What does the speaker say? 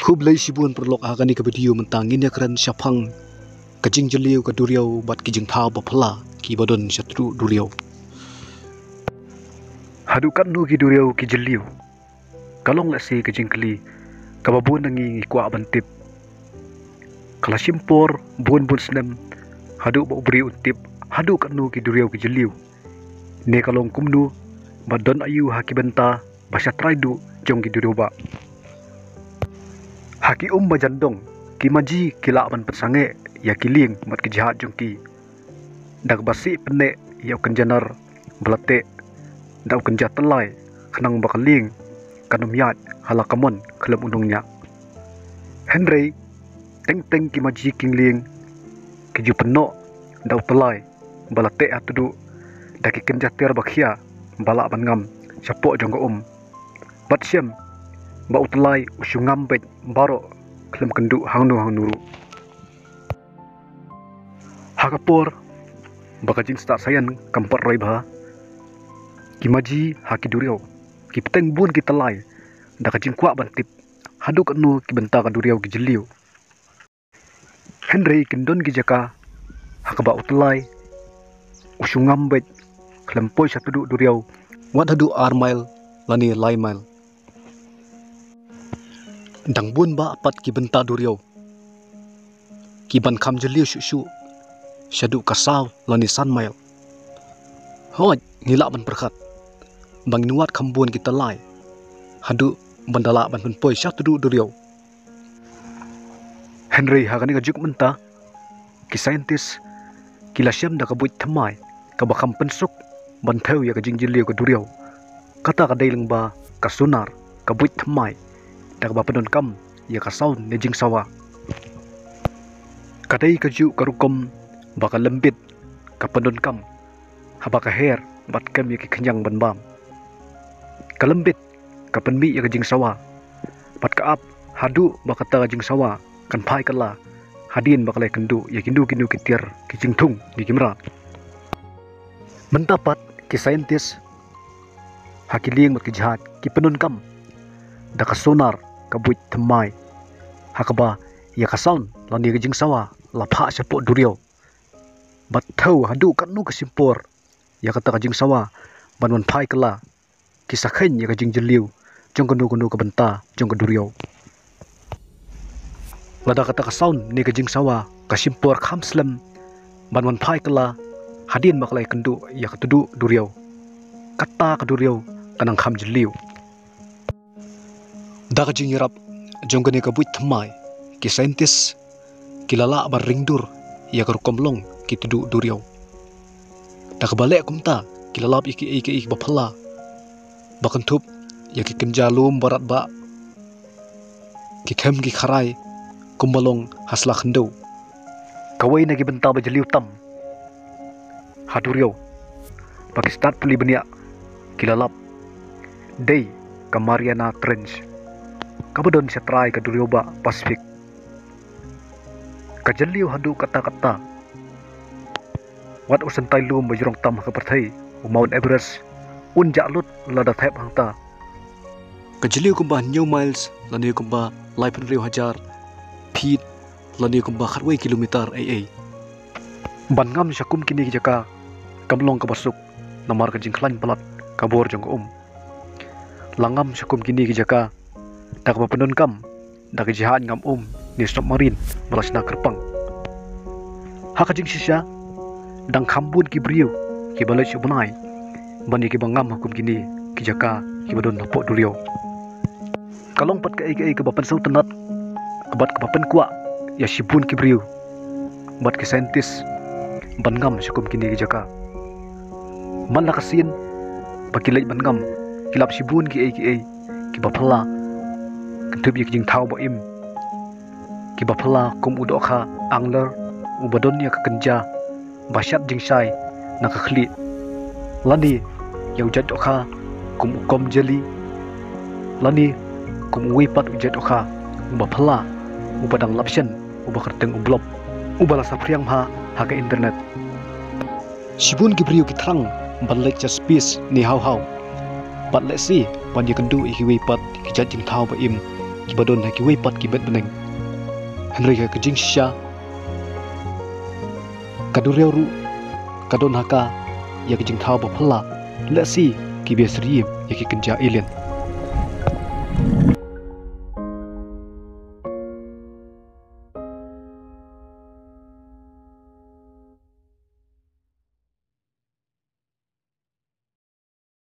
Hublay sibun perlok agani ke video mentangin ya keren syapang kajing jeliu ke duriau bat kijing thau bapala ki badon syatru duriau. Hadukan nu ki duriau ki jeliu. Kalong la se kajing keli kababun nangi kwa bantip. Kala simpor bun senem hadu ba ubri untip hadu kan nu ki duriau ki jeliu. Ne kalong kumnu badon ayu haki benta basya traidu jong ki duriau ba. Haki bajandong ki maji kila ban petsange ya kiling mat kejahat jongki dak basi pene ya kenjanar belate dak kenjat telai kenang bakaling kanum yat halakamon kelem undungnya Henry teng ki maji kingling keju peno dak telai belate atudu dak kenjat ter bakhia balak ban ngam sapok jonggo bat syam ba utlai usungam bet baro klem kendu hangnu hangnuru hakapor bakajing sta sayan kampar roi bha kimaji haki duriau ki peteng bun ki telai dakajing kwa bantip hadu kanu ki benta ka duriau ki jeliu Henry kendon ki jaka hakaba utlai usungam bet klem poi satu duriau wat hadu armail lani laimail dang bun ba apat ki benta duriau ki ban kham jeliu shu syadu kasaw lani sanmail hoj ngila ban perkhat bang nuat khambun ki talai hadu bandala ban poi syatu duriau Henry hagani gajuk menta ki scientist ki lasyam da kabuit thamai ka bakam pensuk ban theu ya kajing jeliu ka duriau kata ka daileng ba ka sunar kabuit thamai dak ba pedon kam ya kasaun nejing sawa kadai kaju karukom baka lembit ka pedon kam haba ka her bat kam ya ki kenyang ban bam kalembit ka penmi ya kajing sawa bat ka ap hadu baka ta kajing sawa kan phai kala hadin bakalai kendu ya kindu kitir ki jingthung di kimra mentapat ki scientist hakiling mat ki jahat ki pedon kam da ka sonar kabuit thamai hakaba ya kasaun lani kajing sawa lapha sapok duriau bat thau hadu kanu kasimpor ya kata kajing sawa ban phai kala kisakhen ya kajing jeliu jong kanu ka benta jong ka duriau lada kata kasaun ni kajing sawa kasimpor khamslam ban phai kala hadin bakalai kendu ya katudu duriau kata ka duriau kanang kham jeliu da kajing yarap jonggane kabuit thamai ki scientist kilala bar ringdur ya karukomlong ki tudu duriau da kabale kumta kilalap iki baphala bakantup ya ki kenjalum barat ba ki khem ki kharai kumbalong hasla khendau kawai na ki benta ba jeliu tam haduriau Pakistan puli benia kilalap day ka Mariana Trench kabadon siya try ka duriau ba Pacific kajeliu hadu kata wat usan tailum bajrong tam ka parthai Mount Everest un jalut lada thep hangta kajeliu kumba new miles lani kumba laipan riu hajar feet lani kumba kharwai kilometer ai ban ngam syakum kini jaka kamlong ka basuk namar kajing khlan palat kabor jong langam syakum kini jaka dak papenon kam dak jihan ngam ni submarine balasna kerpang hakajing sisya dang khambun ki briu ki balai subnai bani ki bangam hukum kini ki jaka ki badon lapok duriau kalong pat ka ai ke bapan sau tenat bat ke bapan kwa ya sibun ki briu bat ki scientist bangam syukum kini ki jaka man la kasin bakilai bangam kilap sibun ki ai ki baphala kentup ya kijing thau ba im ki baphala kum udokha angler ubadon ya kekenja basyat jingsai na kakhli lani ya ujat okha kum ukom jeli lani kum wipat ujat okha baphala ubadang lapsyan ubakarteng ublop ubala sapriang ha ke internet sibun ki briu ki thrang banlek cha space ni hau bat le si ban ya kendu ihiwi pat ki jat jing thau ba im ki badon ha ki weipat ki bet beneng Henry ka kejing sha kadureu ru kadon haka ya kejing thau ba phla la si ki besriem ya ki kenja alien